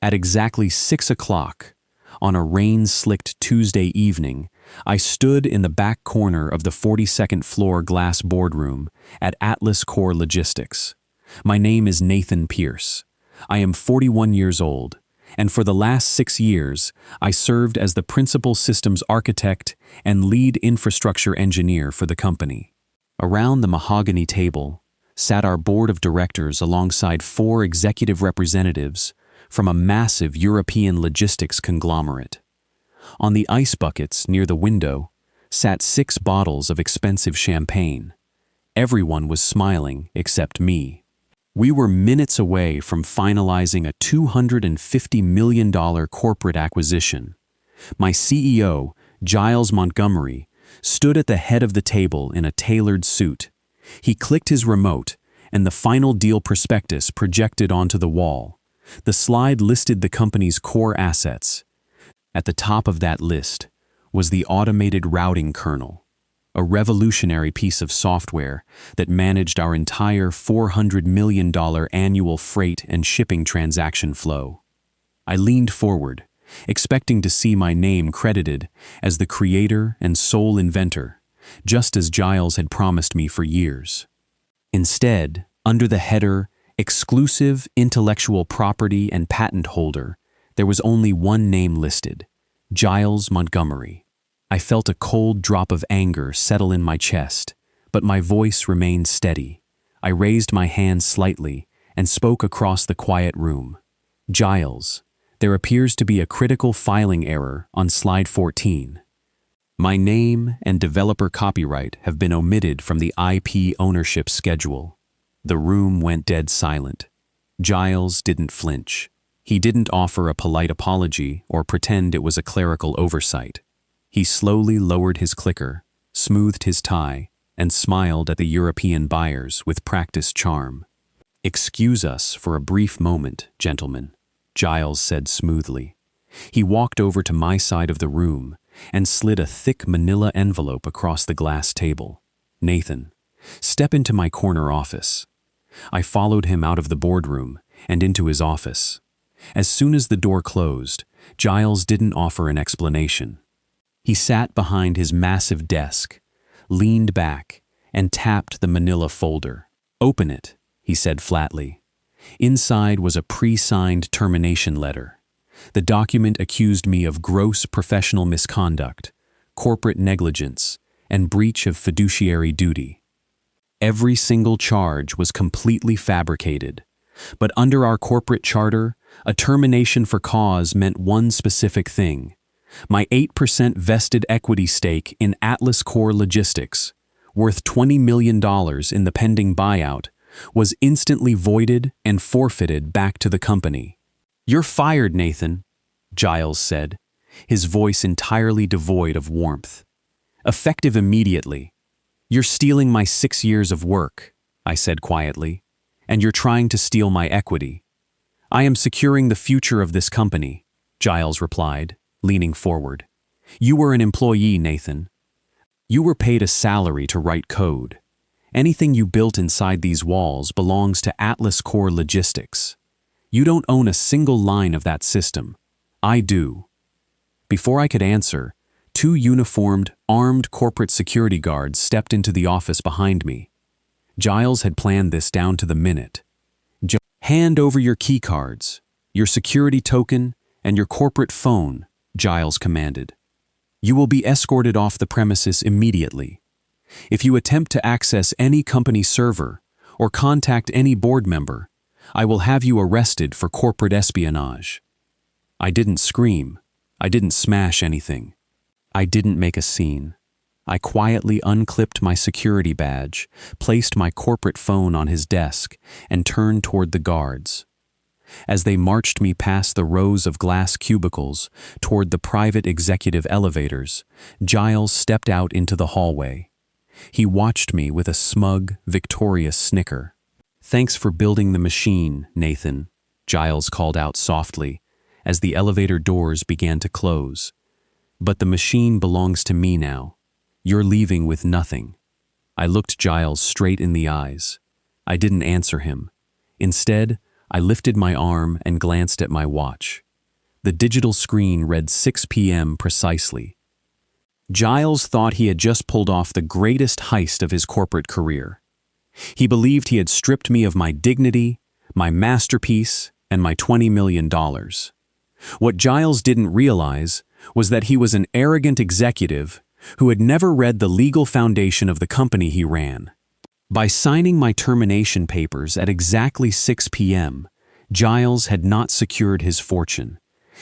At exactly 6 o'clock, on a rain-slicked Tuesday evening, I stood in the back corner of the 42nd floor glass boardroom at Atlas Core Logistics. My name is Nathan Pierce. I am 41 years old, and for the last 6 years, I served as the principal systems architect and lead infrastructure engineer for the company. Around the mahogany table sat our board of directors alongside 4 executive representatives from a massive European logistics conglomerate. On the ice buckets near the window sat 6 bottles of expensive champagne. Everyone was smiling except me. We were minutes away from finalizing a $250 million corporate acquisition. My CEO, Giles Montgomery, stood at the head of the table in a tailored suit. He clicked his remote, and the final deal prospectus projected onto the wall. The slide listed the company's core assets. At the top of that list was the automated routing kernel, a revolutionary piece of software that managed our entire $400 million annual freight and shipping transaction flow. I leaned forward, expecting to see my name credited as the creator and sole inventor, just as Giles had promised me for years. Instead, under the header Exclusive Intellectual Property and Patent Holder, there was only one name listed: Giles Montgomery. I felt a cold drop of anger settle in my chest, but my voice remained steady. I raised my hand slightly and spoke across the quiet room. Giles, there appears to be a critical filing error on slide 14. My name and developer copyright have been omitted from the IP ownership schedule. The room went dead silent. Giles didn't flinch. He didn't offer a polite apology or pretend it was a clerical oversight. He slowly lowered his clicker, smoothed his tie, and smiled at the European buyers with practiced charm. "Excuse us for a brief moment, gentlemen," Giles said smoothly. He walked over to my side of the room and slid a thick manila envelope across the glass table. "Nathan, step into my corner office." I followed him out of the boardroom and into his office. As soon as the door closed, Giles didn't offer an explanation. He sat behind his massive desk, leaned back, and tapped the manila folder. "Open it," he said flatly. Inside was a pre-signed termination letter. The document accused me of gross professional misconduct, corporate negligence, and breach of fiduciary duty. Every single charge was completely fabricated, but under our corporate charter, a termination for cause meant one specific thing: my 8% vested equity stake in Atlas Core Logistics, worth $20 million in the pending buyout, was instantly voided and forfeited back to the company. "You're fired, Nathan," Giles said, his voice entirely devoid of warmth. "Effective immediately." "You're stealing my 6 years of work," I said quietly, "and you're trying to steal my equity." "I am securing the future of this company," Giles replied, leaning forward. "You were an employee, Nathan. You were paid a salary to write code. Anything you built inside these walls belongs to Atlas Core Logistics. You don't own a single line of that system. I do." Before I could answer, 2 uniformed, armed corporate security guards stepped into the office behind me. Giles had planned this down to the minute. "Hand over your key cards, your security token, and your corporate phone," Giles commanded. "You will be escorted off the premises immediately. If you attempt to access any company server or contact any board member, I will have you arrested for corporate espionage." I didn't scream. I didn't smash anything. I didn't make a scene. I quietly unclipped my security badge, placed my corporate phone on his desk, and turned toward the guards. As they marched me past the rows of glass cubicles toward the private executive elevators, Giles stepped out into the hallway. He watched me with a smug, victorious snicker. "Thanks for building the machine, Nathan," Giles called out softly as the elevator doors began to close. "But the machine belongs to me now. You're leaving with nothing." I looked Giles straight in the eyes. I didn't answer him. Instead, I lifted my arm and glanced at my watch. The digital screen read 6 p.m. precisely. Giles thought he had just pulled off the greatest heist of his corporate career. He believed he had stripped me of my dignity, my masterpiece, and my $20 million. What Giles didn't realize was that he was an arrogant executive who had never read the legal foundation of the company he ran. By signing my termination papers at exactly 6 p.m., Giles had not secured his fortune.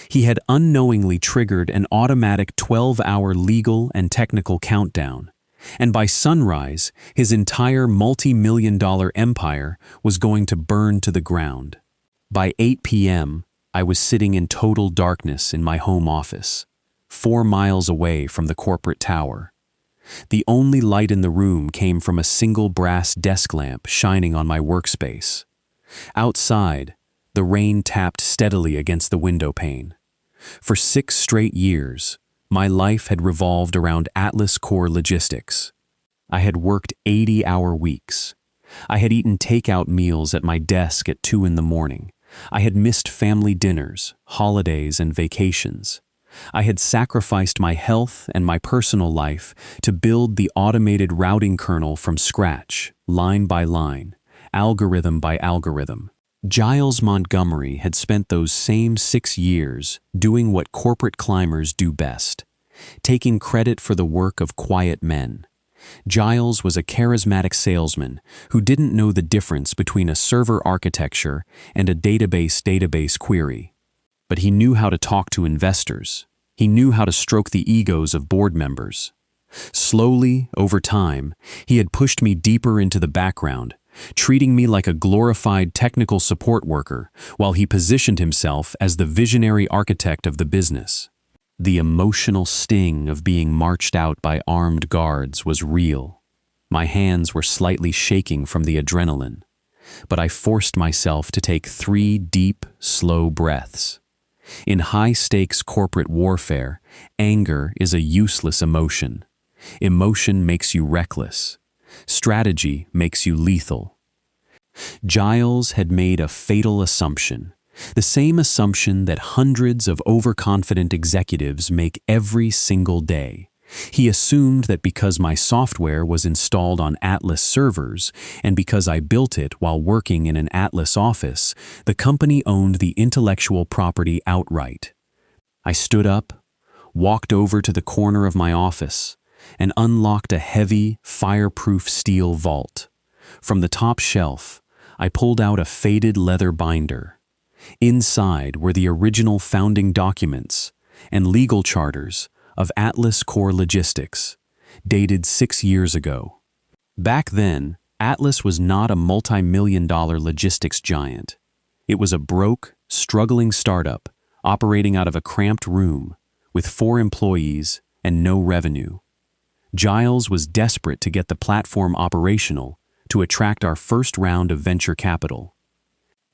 He had unknowingly triggered an automatic 12-hour legal and technical countdown, and by sunrise, his entire multi-million-dollar empire was going to burn to the ground. By 8 p.m., I was sitting in total darkness in my home office, 4 miles away from the corporate tower. The only light in the room came from a single brass desk lamp shining on my workspace. Outside, the rain tapped steadily against the window pane. For 6 straight years, my life had revolved around Atlas Core Logistics. I had worked 80-hour weeks. I had eaten takeout meals at my desk at 2 in the morning. I had missed family dinners, holidays, and vacations. I had sacrificed my health and my personal life to build the automated routing kernel from scratch, line by line, algorithm by algorithm. Giles Montgomery had spent those same 6 years doing what corporate climbers do best, taking credit for the work of quiet men. Giles was a charismatic salesman who didn't know the difference between a server architecture and a database query. But he knew how to talk to investors. He knew how to stroke the egos of board members. Slowly, over time, he had pushed me deeper into the background, treating me like a glorified technical support worker while he positioned himself as the visionary architect of the business. The emotional sting of being marched out by armed guards was real. My hands were slightly shaking from the adrenaline, but I forced myself to take 3 deep, slow breaths. In high-stakes corporate warfare, anger is a useless emotion. Emotion makes you reckless. Strategy makes you lethal. Giles had made a fatal assumption, the same assumption that hundreds of overconfident executives make every single day. He assumed that because my software was installed on Atlas servers and because I built it while working in an Atlas office, the company owned the intellectual property outright. I stood up, walked over to the corner of my office, and unlocked a heavy, fireproof steel vault. From the top shelf, I pulled out a faded leather binder. Inside were the original founding documents and legal charters of Atlas Core Logistics, dated 6 years ago. Back then, Atlas was not a multi-million-dollar logistics giant. It was a broke, struggling startup operating out of a cramped room with 4 employees and no revenue. Giles was desperate to get the platform operational to attract our first round of venture capital.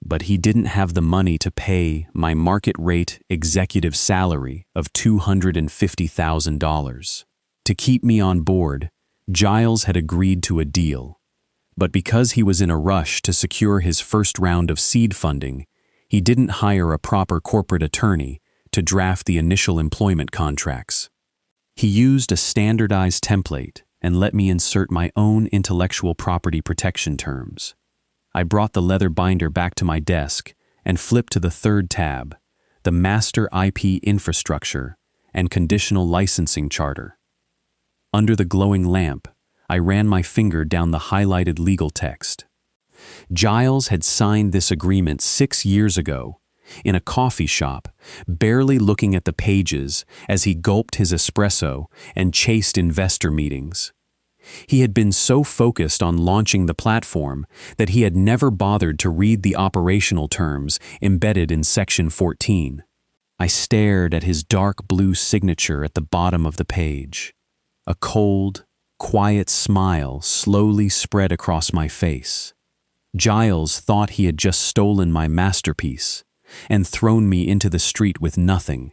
But he didn't have the money to pay my market-rate executive salary of $250,000. To keep me on board, Giles had agreed to a deal. But because he was in a rush to secure his first round of seed funding, he didn't hire a proper corporate attorney to draft the initial employment contracts. He used a standardized template and let me insert my own intellectual property protection terms. I brought the leather binder back to my desk and flipped to the 3rd tab, the Master IP Infrastructure and Conditional Licensing Charter. Under the glowing lamp, I ran my finger down the highlighted legal text. Giles had signed this agreement 6 years ago, in a coffee shop, barely looking at the pages as he gulped his espresso and chased investor meetings. He had been so focused on launching the platform that he had never bothered to read the operational terms embedded in Section 14. I stared at his dark blue signature at the bottom of the page. A cold, quiet smile slowly spread across my face. Giles thought he had just stolen my masterpiece and thrown me into the street with nothing.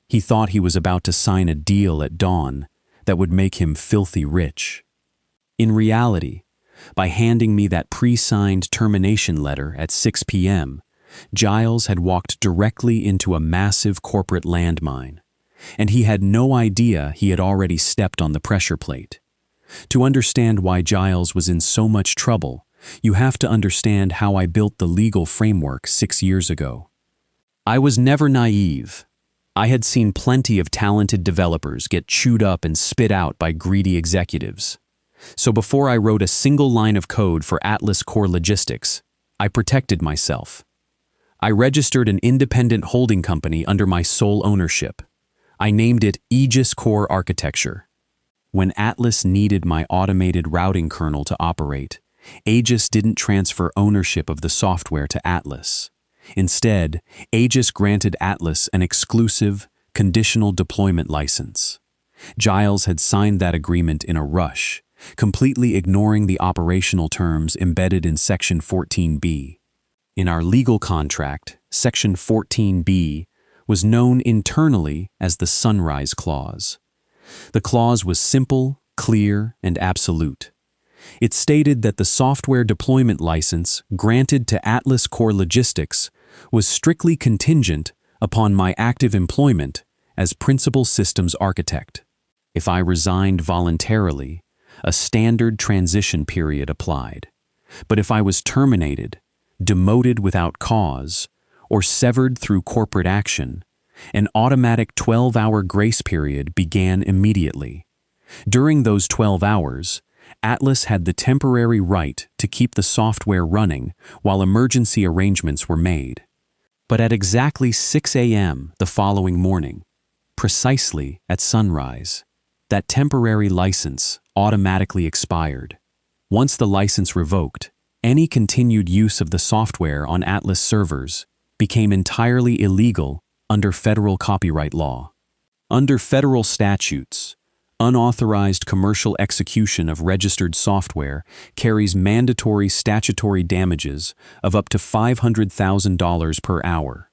He thought he was about to sign a deal at dawn that would make him filthy rich. In reality, by handing me that pre-signed termination letter at 6 p.m., Giles had walked directly into a massive corporate landmine, and he had no idea he had already stepped on the pressure plate. To understand why Giles was in so much trouble, you have to understand how I built the legal framework 6 years ago. I was never naive. I had seen plenty of talented developers get chewed up and spit out by greedy executives. So before I wrote a single line of code for Atlas Core Logistics, I protected myself. I registered an independent holding company under my sole ownership. I named it Aegis Core Architecture. When Atlas needed my automated routing kernel to operate, Aegis didn't transfer ownership of the software to Atlas. Instead, Aegis granted Atlas an exclusive, conditional deployment license. Giles had signed that agreement in a rush, completely ignoring the operational terms embedded in Section 14B. In our legal contract, Section 14B was known internally as the Sunrise Clause. The clause was simple, clear, and absolute. It stated that the software deployment license granted to Atlas Core Logistics was strictly contingent upon my active employment as principal systems architect. If I resigned voluntarily, a standard transition period applied. But if I was terminated, demoted without cause, or severed through corporate action, an automatic 12-hour grace period began immediately. During those 12 hours, Atlas had the temporary right to keep the software running while emergency arrangements were made. But at exactly 6 a.m. the following morning, precisely at sunrise, that temporary license automatically expired. Once the license revoked, any continued use of the software on Atlas servers became entirely illegal under federal copyright law. Under federal statutes, unauthorized commercial execution of registered software carries mandatory statutory damages of up to $500,000 per hour.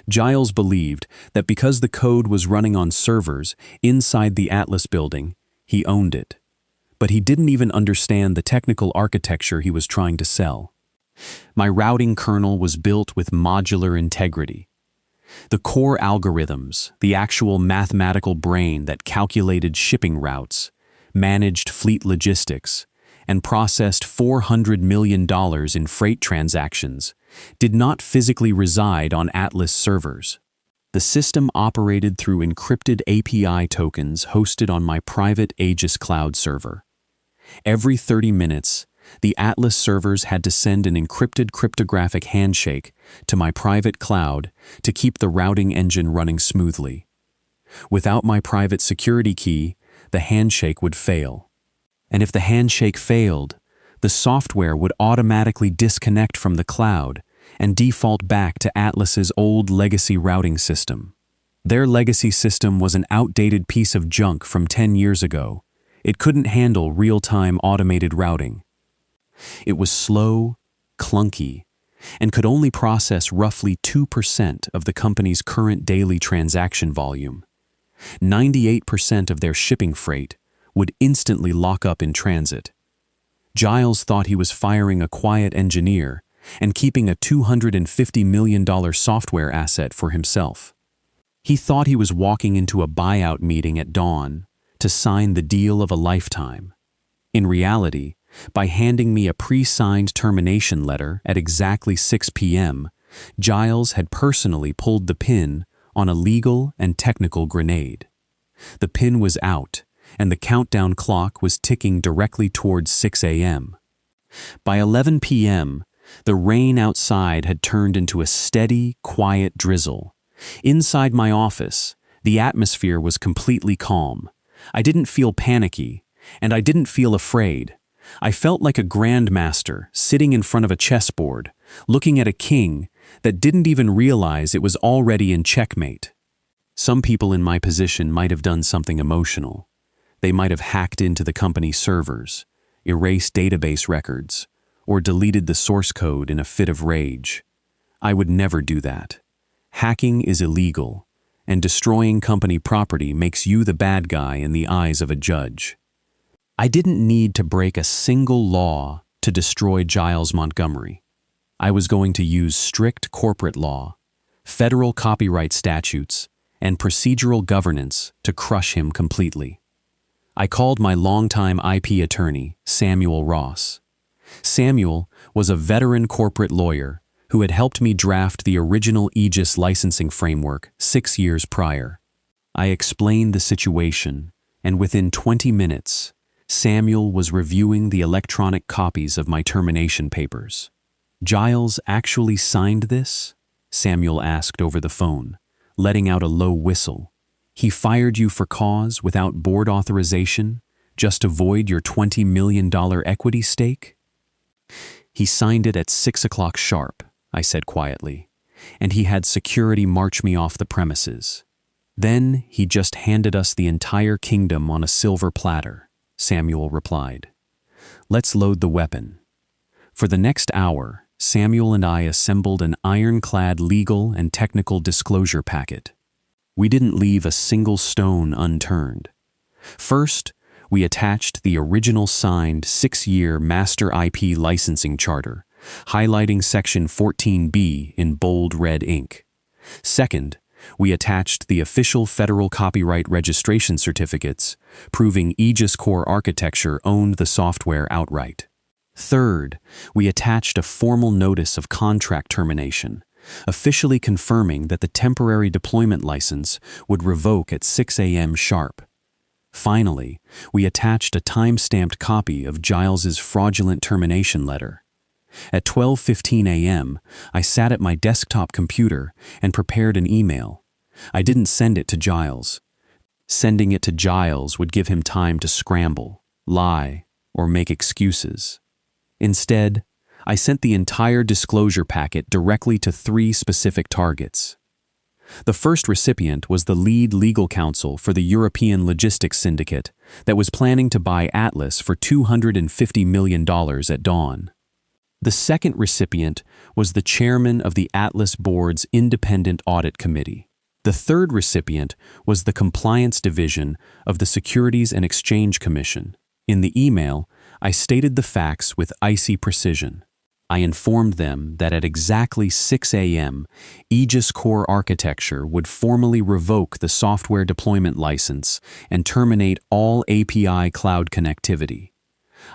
Giles believed that because the code was running on servers inside the Atlas building, he owned it. But he didn't even understand the technical architecture he was trying to sell. My routing kernel was built with modular integrity. The core algorithms, the actual mathematical brain that calculated shipping routes, managed fleet logistics, and processed $400 million in freight transactions, did not physically reside on Atlas servers. The system operated through encrypted API tokens hosted on my private Aegis cloud server. Every 30 minutes, the Atlas servers had to send an encrypted cryptographic handshake to my private cloud to keep the routing engine running smoothly. Without my private security key, the handshake would fail. And if the handshake failed, the software would automatically disconnect from the cloud and default back to Atlas's old legacy routing system. Their legacy system was an outdated piece of junk from 10 years ago. It couldn't handle real-time automated routing. It was slow, clunky, and could only process roughly 2% of the company's current daily transaction volume. 98% of their shipping freight would instantly lock up in transit. Giles thought he was firing a quiet engineer and keeping a $250 million software asset for himself. He thought he was walking into a buyout meeting at dawn to sign the deal of a lifetime. In reality, by handing me a pre-signed termination letter at exactly 6 p.m., Giles had personally pulled the pin on a legal and technical grenade. The pin was out, and the countdown clock was ticking directly towards 6 a.m. By 11 p.m., the rain outside had turned into a steady, quiet drizzle. Inside my office, the atmosphere was completely calm. I didn't feel panicky, and I didn't feel afraid. I felt like a grandmaster sitting in front of a chessboard, looking at a king that didn't even realize it was already in checkmate. Some people in my position might have done something emotional. They might have hacked into the company servers, erased database records, or deleted the source code in a fit of rage. I would never do that. Hacking is illegal, and destroying company property makes you the bad guy in the eyes of a judge. I didn't need to break a single law to destroy Giles Montgomery. I was going to use strict corporate law, federal copyright statutes, and procedural governance to crush him completely. I called my longtime IP attorney, Samuel Ross. Samuel was a veteran corporate lawyer who had helped me draft the original Aegis licensing framework 6 years prior. I explained the situation, and within 20 minutes, Samuel was reviewing the electronic copies of my termination papers. "Giles actually signed this?" Samuel asked over the phone, letting out a low whistle. "He fired you for cause without board authorization, just to void your $20 million equity stake?" "He signed it at 6 o'clock sharp," I said quietly, "and he had security march me off the premises. Then he just handed us the entire kingdom on a silver platter," Samuel replied. "Let's load the weapon." For the next hour, Samuel and I assembled an ironclad legal and technical disclosure packet. We didn't leave a single stone unturned. First, we attached the original signed 6-year Master IP licensing charter, highlighting Section 14B in bold red ink. Second, we attached the official federal copyright registration certificates, proving Aegis Core Architecture owned the software outright. Third, we attached a formal notice of contract termination, officially confirming that the temporary deployment license would revoke at 6 a.m. sharp. Finally, we attached a time-stamped copy of Giles's fraudulent termination letter. At 12:15 a.m., I sat at my desktop computer and prepared an email. I didn't send it to Giles. Sending it to Giles would give him time to scramble, lie, or make excuses. Instead, I sent the entire disclosure packet directly to 3 specific targets. The first recipient was the lead legal counsel for the European logistics syndicate that was planning to buy Atlas for $250 million at dawn. The second recipient was the chairman of the Atlas Board's Independent Audit Committee. The third recipient was the Compliance Division of the Securities and Exchange Commission. In the email, I stated the facts with icy precision. I informed them that at exactly 6 a.m., Aegis Core Architecture would formally revoke the software deployment license and terminate all API cloud connectivity.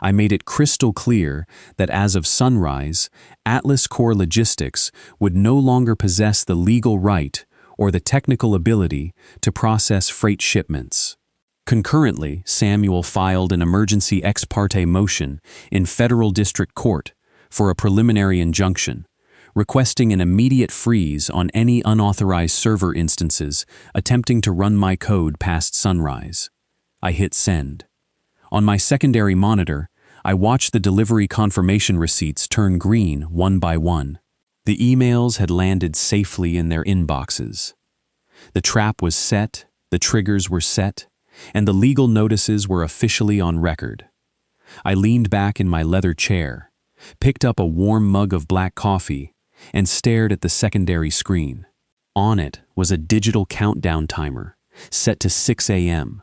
I made it crystal clear that as of sunrise, Atlas Core Logistics would no longer possess the legal right or the technical ability to process freight shipments. Concurrently, Samuel filed an emergency ex parte motion in federal district court for a preliminary injunction, requesting an immediate freeze on any unauthorized server instances attempting to run my code past sunrise. I hit send. On my secondary monitor, I watched the delivery confirmation receipts turn green one by one. The emails had landed safely in their inboxes. The trap was set, the triggers were set, and the legal notices were officially on record. I leaned back in my leather chair, picked up a warm mug of black coffee, and stared at the secondary screen. On it was a digital countdown timer, set to 6 a.m.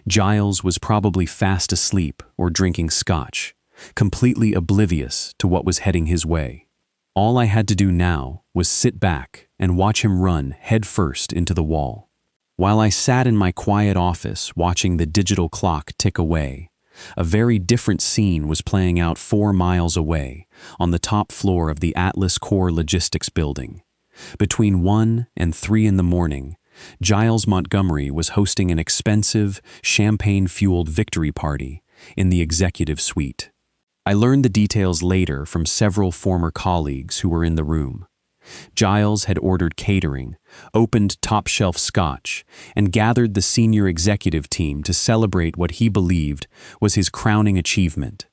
Giles was probably fast asleep or drinking scotch, completely oblivious to what was heading his way. All I had to do now was sit back and watch him run headfirst into the wall. While I sat in my quiet office watching the digital clock tick away, a very different scene was playing out 4 miles away on the top floor of the Atlas Core Logistics building. Between 1 and 3 in the morning, Giles Montgomery was hosting an expensive, champagne-fueled victory party in the executive suite. I learned the details later from several former colleagues who were in the room. Giles had ordered catering, opened top-shelf scotch, and gathered the senior executive team to celebrate what he believed was his crowning achievement.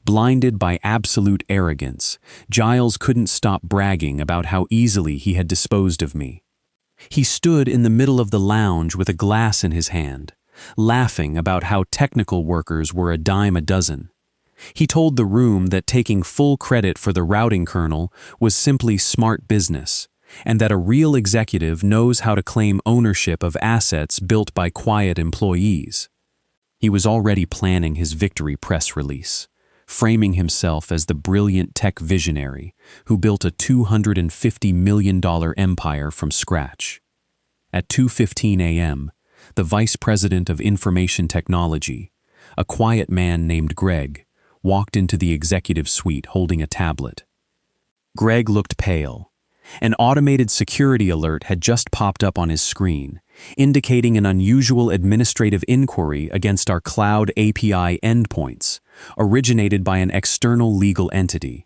Blinded by absolute arrogance, Giles couldn't stop bragging about how easily he had disposed of me. He stood in the middle of the lounge with a glass in his hand, laughing about how technical workers were a dime a dozen. He told the room that taking full credit for the routing kernel was simply smart business, and that a real executive knows how to claim ownership of assets built by quiet employees. He was already planning his victory press release, framing himself as the brilliant tech visionary who built a $250 million empire from scratch. At 2:15 a.m., the Vice President of Information Technology, a quiet man named Greg, walked into the executive suite holding a tablet. Greg looked pale. An automated security alert had just popped up on his screen, indicating an unusual administrative inquiry against our cloud API endpoints, originated by an external legal entity.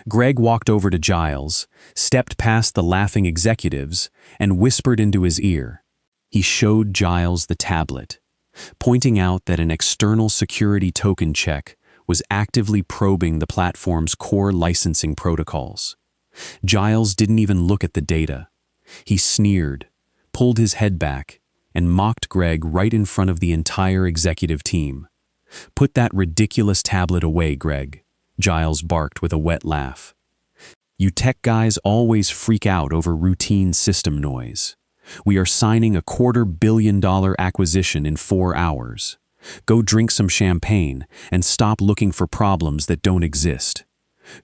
Greg walked over to Giles, stepped past the laughing executives, and whispered into his ear. He showed Giles the tablet, pointing out that an external security token check was actively probing the platform's core licensing protocols. Giles didn't even look at the data. He sneered, pulled his head back, and mocked Greg right in front of the entire executive team. "Put that ridiculous tablet away, Greg," Giles barked with a wet laugh. "You tech guys always freak out over routine system noise. We are signing a $250 million acquisition in 4 hours. Go drink some champagne and stop looking for problems that don't exist."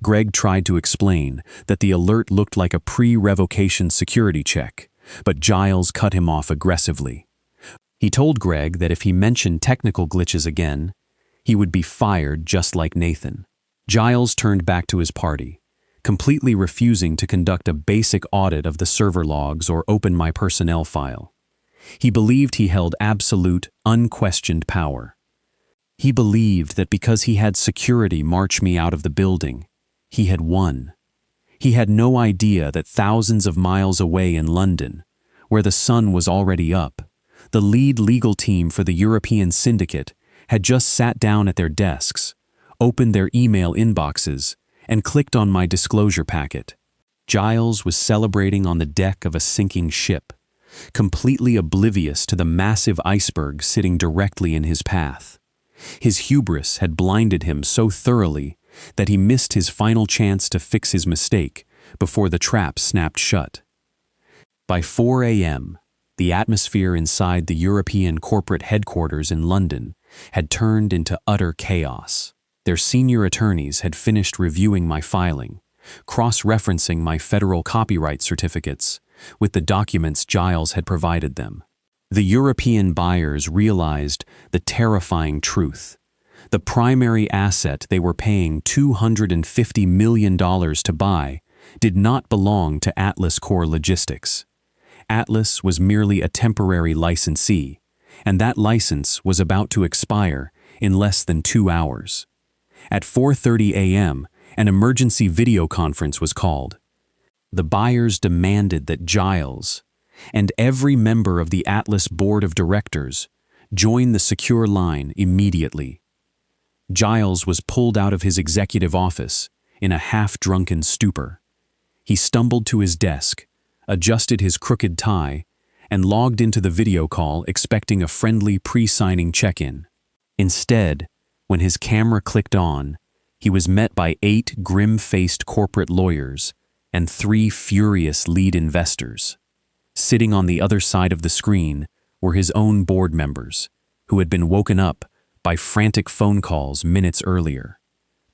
Greg tried to explain that the alert looked like a pre-revocation security check, but Giles cut him off aggressively. He told Greg that if he mentioned technical glitches again, he would be fired just like Nathan. Giles turned back to his party, completely refusing to conduct a basic audit of the server logs or open my personnel file. He believed he held absolute, unquestioned power. He believed that because he had security march me out of the building, he had won. He had no idea that thousands of miles away in London, where the sun was already up, the lead legal team for the European syndicate had just sat down at their desks, opened their email inboxes, and clicked on my disclosure packet. Giles was celebrating on the deck of a sinking ship, completely oblivious to the massive iceberg sitting directly in his path. His hubris had blinded him so thoroughly that he missed his final chance to fix his mistake before the trap snapped shut. By 4 a.m., the atmosphere inside the European corporate headquarters in London had turned into utter chaos. Their senior attorneys had finished reviewing my filing, cross-referencing my federal copyright certificates with the documents Giles had provided them. The European buyers realized the terrifying truth. The primary asset they were paying $250 million to buy did not belong to Atlas Core Logistics. Atlas was merely a temporary licensee, and that license was about to expire in less than 2 hours. At 4:30 a.m., an emergency video conference was called. The buyers demanded that Giles and every member of the Atlas Board of Directors join the secure line immediately. Giles was pulled out of his executive office in a half-drunken stupor. He stumbled to his desk, adjusted his crooked tie, and logged into the video call expecting a friendly pre-signing check-in. Instead, when his camera clicked on, he was met by 8 grim-faced corporate lawyers and 3 furious lead investors. Sitting on the other side of the screen were his own board members, who had been woken up by frantic phone calls minutes earlier.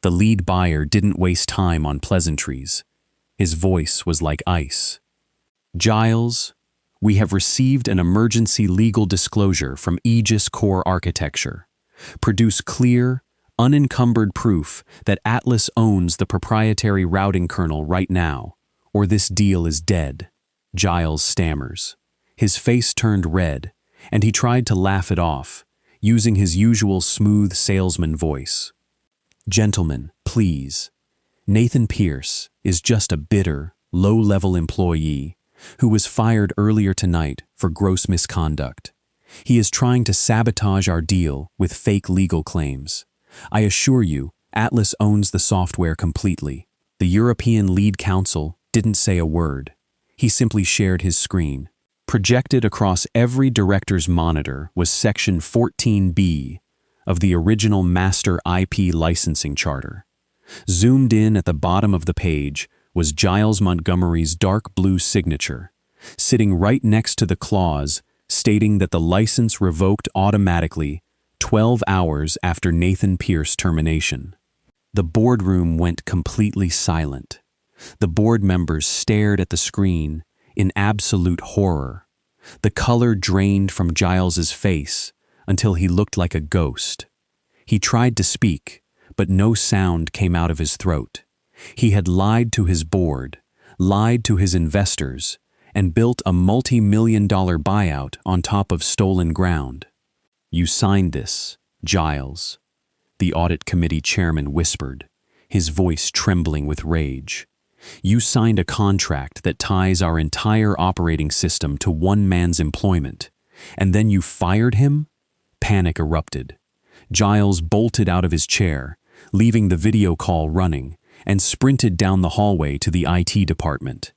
The lead buyer didn't waste time on pleasantries. His voice was like ice. "Giles, we have received an emergency legal disclosure from Aegis Core Architecture. Produce clear, unencumbered proof that Atlas owns the proprietary routing kernel right now, or this deal is dead." Giles stammers. His face turned red, and he tried to laugh it off, using his usual smooth salesman voice. "Gentlemen, please. Nathan Pierce is just a bitter, low-level employee who was fired earlier tonight for gross misconduct. He is trying to sabotage our deal with fake legal claims. I assure you, Atlas owns the software completely." The European lead counsel didn't say a word. He simply shared his screen. Projected across every director's monitor was Section 14B of the original Master IP Licensing Charter. Zoomed in at the bottom of the page was Giles Montgomery's dark blue signature, sitting right next to the clause stating that the license revoked automatically 12 hours after Nathan Pierce termination. The boardroom went completely silent. The board members stared at the screen in absolute horror. The color drained from Giles's face until he looked like a ghost. He tried to speak, but no sound came out of his throat. He had lied to his board, lied to his investors, and built a multi-million-dollar buyout on top of stolen ground. "You signed this, Giles," the audit committee chairman whispered, his voice trembling with rage. "You signed a contract that ties our entire operating system to one man's employment, and then you fired him?" Panic erupted. Giles bolted out of his chair, leaving the video call running, and sprinted down the hallway to the IT department.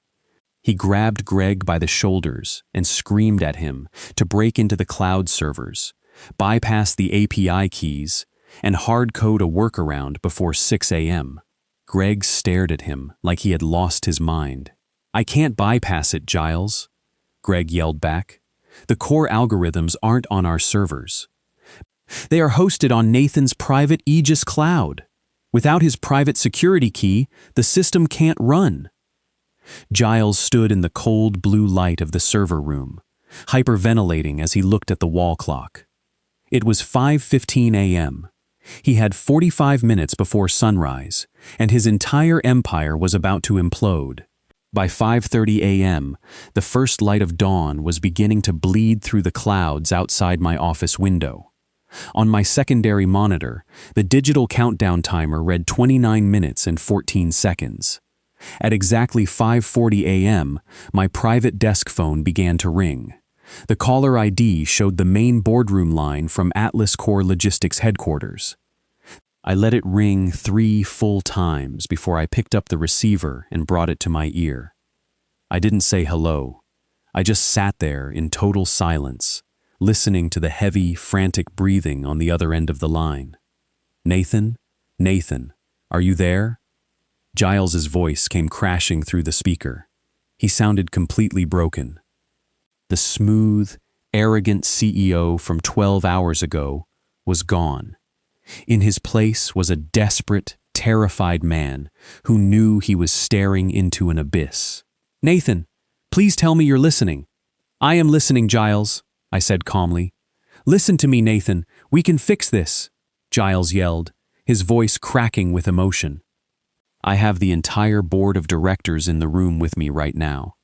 He grabbed Greg by the shoulders and screamed at him to break into the cloud servers, bypass the API keys, and hard-code a workaround before 6 a.m. Greg stared at him like he had lost his mind. "I can't bypass it, Giles," Greg yelled back. "The core algorithms aren't on our servers. They are hosted on Nathan's private Aegis cloud. Without his private security key, the system can't run." Giles stood in the cold blue light of the server room, hyperventilating as he looked at the wall clock. It was 5:15 a.m. He had 45 minutes before sunrise, and his entire empire was about to implode. By 5:30 a.m., the first light of dawn was beginning to bleed through the clouds outside my office window. On my secondary monitor, the digital countdown timer read 29 minutes and 14 seconds. At exactly 5:40 a.m., my private desk phone began to ring. The caller ID showed the main boardroom line from Atlas Core Logistics headquarters. I let it ring 3 full times before I picked up the receiver and brought it to my ear. I didn't say hello. I just sat there in total silence, listening to the heavy, frantic breathing on the other end of the line. "Nathan? Nathan, are you there?" Giles's voice came crashing through the speaker. He sounded completely broken. The smooth, arrogant CEO from 12 hours ago was gone. In his place was a desperate, terrified man who knew he was staring into an abyss. "Nathan, please tell me you're listening." "I am listening, Giles," I said calmly. "Listen to me, Nathan. We can fix this," Giles yelled, his voice cracking with emotion. "I have the entire board of directors in the room with me right now.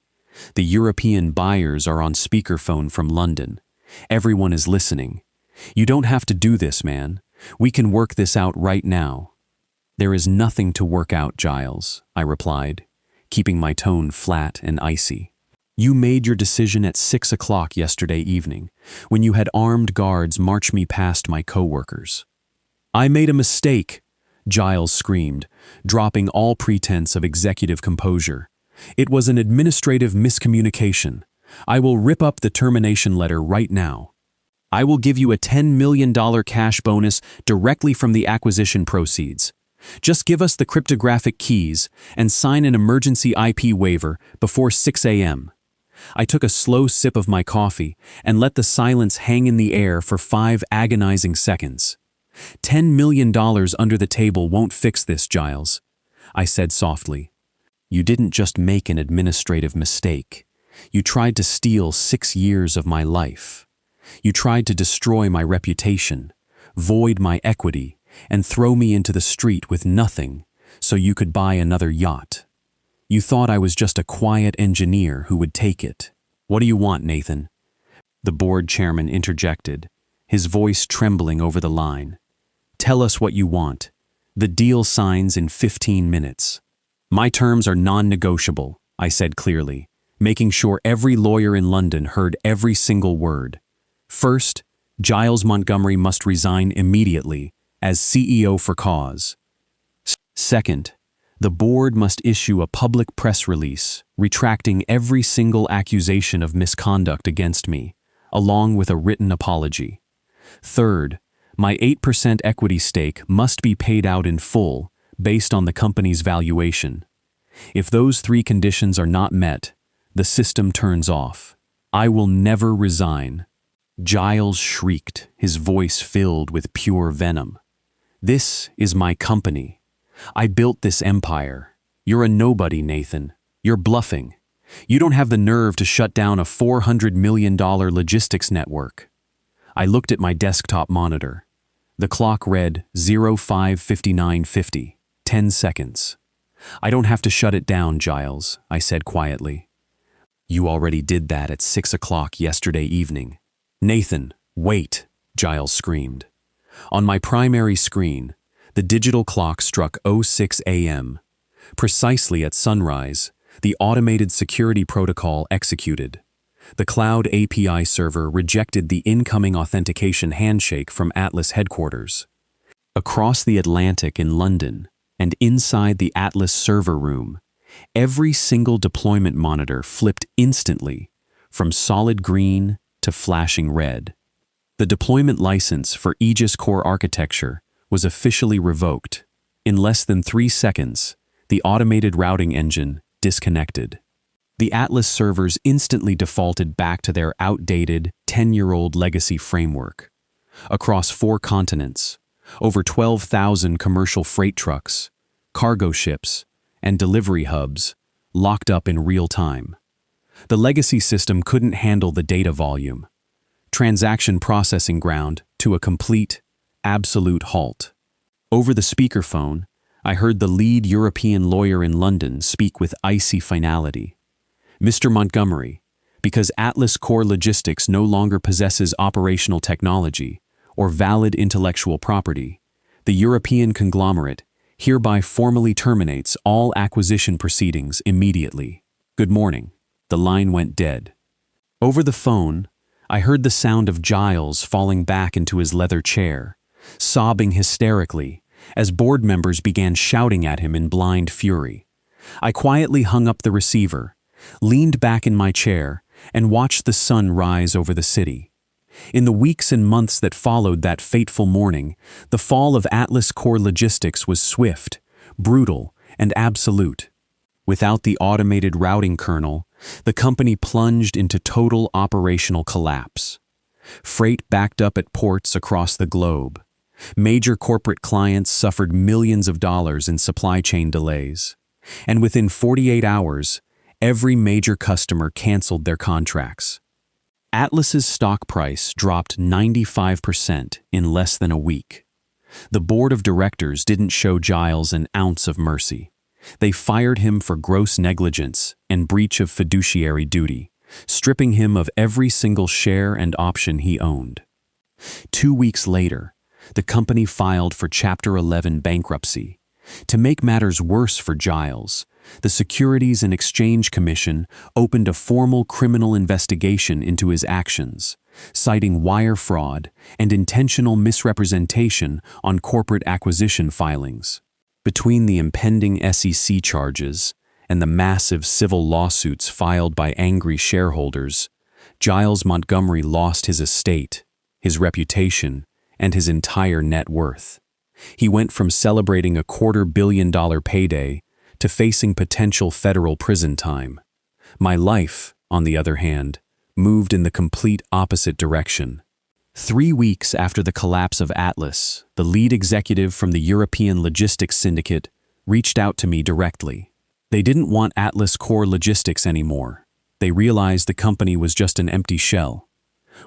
The European buyers are on speakerphone from London. Everyone is listening. You don't have to do this, man. We can work this out right now." "There is nothing to work out, Giles," I replied, keeping my tone flat and icy. "You made your decision at 6 o'clock yesterday evening, when you had armed guards march me past my coworkers." "I made a mistake," Giles screamed, dropping all pretense of executive composure. "It was an administrative miscommunication. I will rip up the termination letter right now. I will give you a $10 million cash bonus directly from the acquisition proceeds. Just give us the cryptographic keys and sign an emergency IP waiver before 6 a.m. I took a slow sip of my coffee and let the silence hang in the air for 5 agonizing seconds. $10 million under the table won't fix this, Giles," I said softly. "You didn't just make an administrative mistake. You tried to steal 6 years of my life. You tried to destroy my reputation, void my equity, and throw me into the street with nothing so you could buy another yacht. You thought I was just a quiet engineer who would take it. What do you want, Nathan?" The board chairman interjected, his voice trembling over the line. "Tell us what you want. The deal signs in 15 minutes. "My terms are non-negotiable," I said clearly, making sure every lawyer in London heard every single word. "First, Giles Montgomery must resign immediately as CEO for cause. Second, the board must issue a public press release retracting every single accusation of misconduct against me, along with a written apology. Third, my 8% equity stake must be paid out in full based on the company's valuation. If those 3 conditions are not met, the system turns off. I will never resign." Giles shrieked, his voice filled with pure venom. "This is my company. I built this empire. You're a nobody, Nathan. You're bluffing. You don't have the nerve to shut down a $400 million logistics network." I looked at my desktop monitor. The clock read 05:59:50, 10 seconds. "I don't have to shut it down, Giles," I said quietly. "You already did that at 6 o'clock yesterday evening." "Nathan, wait," Giles screamed. On my primary screen, the digital clock struck 06 a.m. Precisely at sunrise, the automated security protocol executed. The cloud API server rejected the incoming authentication handshake from Atlas headquarters. Across the Atlantic in London, and inside the Atlas server room, every single deployment monitor flipped instantly from solid green to flashing red. The deployment license for Aegis Core architecture was officially revoked. In less than 3 seconds, the automated routing engine disconnected. The Atlas servers instantly defaulted back to their outdated, 10-year-old legacy framework. Across 4 continents, over 12,000 commercial freight trucks, cargo ships, and delivery hubs locked up in real time. The legacy system couldn't handle the data volume. Transaction processing ground to a complete, absolute halt. Over the speakerphone, I heard the lead European lawyer in London speak with icy finality. "Mr. Montgomery, because Atlas Core Logistics no longer possesses operational technology or valid intellectual property, the European conglomerate hereby formally terminates all acquisition proceedings immediately. Good morning." The line went dead. Over the phone, I heard the sound of Giles falling back into his leather chair, sobbing hysterically as board members began shouting at him in blind fury. I quietly hung up the receiver, leaned back in my chair, and watched the sun rise over the city. In the weeks and months that followed that fateful morning, the fall of Atlas Core Logistics was swift, brutal, and absolute. Without the automated routing kernel, the company plunged into total operational collapse. Freight backed up at ports across the globe. Major corporate clients suffered millions of dollars in supply chain delays. And within 48 hours, every major customer canceled their contracts. Atlas's stock price dropped 95% in less than a week. The board of directors didn't show Giles an ounce of mercy. They fired him for gross negligence and breach of fiduciary duty, stripping him of every single share and option he owned. 2 weeks later, the company filed for Chapter 11 bankruptcy. To make matters worse for Giles, the Securities and Exchange Commission opened a formal criminal investigation into his actions, citing wire fraud and intentional misrepresentation on corporate acquisition filings. Between the impending SEC charges and the massive civil lawsuits filed by angry shareholders, Giles Montgomery lost his estate, his reputation, and his entire net worth. He went from celebrating a $250 million payday to facing potential federal prison time. My life, on the other hand, moved in the complete opposite direction. 3 weeks after the collapse of Atlas, the lead executive from the European Logistics Syndicate reached out to me directly. They didn't want Atlas Core Logistics anymore. They realized the company was just an empty shell.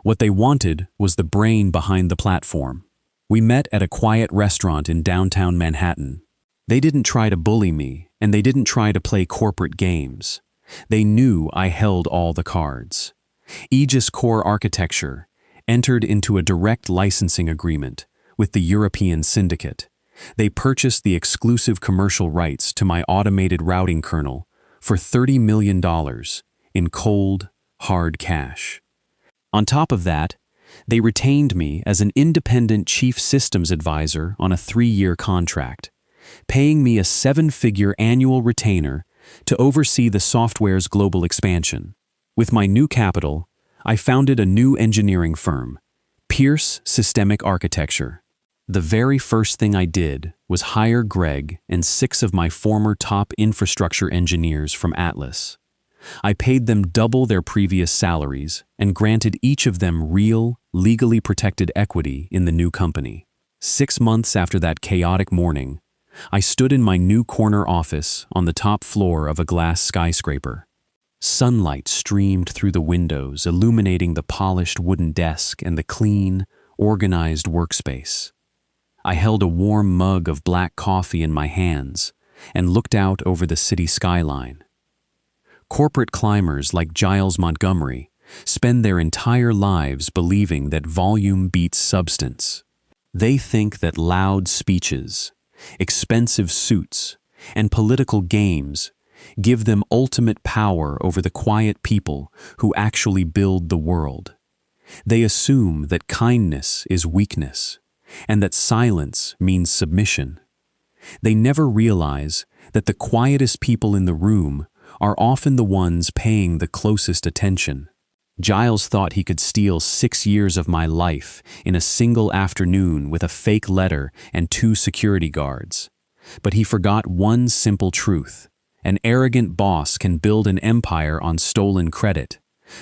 What they wanted was the brain behind the platform. We met at a quiet restaurant in downtown Manhattan. They didn't try to bully me, and they didn't try to play corporate games. They knew I held all the cards. Aegis Core Architecture entered into a direct licensing agreement with the European Syndicate. They purchased the exclusive commercial rights to my automated routing kernel for $30 million in cold, hard cash. On top of that, they retained me as an independent chief systems advisor on a 3-year contract, paying me a 7-figure annual retainer to oversee the software's global expansion. With my new capital, I founded a new engineering firm, Pierce Systemic Architecture. The very first thing I did was hire Greg and 6 of my former top infrastructure engineers from Atlas. I paid them double their previous salaries and granted each of them real, legally protected equity in the new company. 6 months after that chaotic morning, I stood in my new corner office on the top floor of a glass skyscraper. Sunlight streamed through the windows, illuminating the polished wooden desk and the clean, organized workspace. I held a warm mug of black coffee in my hands and looked out over the city skyline. Corporate climbers like Giles Montgomery spend their entire lives believing that volume beats substance. They think that loud speeches, expensive suits, and political games give them ultimate power over the quiet people who actually build the world. They assume that kindness is weakness, and that silence means submission. They never realize that the quietest people in the room are often the ones paying the closest attention. Giles thought he could steal 6 years of my life in a single afternoon with a fake letter and 2 security guards. But he forgot one simple truth. An arrogant boss can build an empire on stolen credit,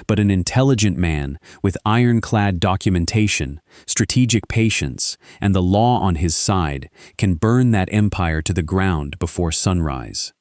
but an intelligent man with ironclad documentation, strategic patience, and the law on his side can burn that empire to the ground before sunrise.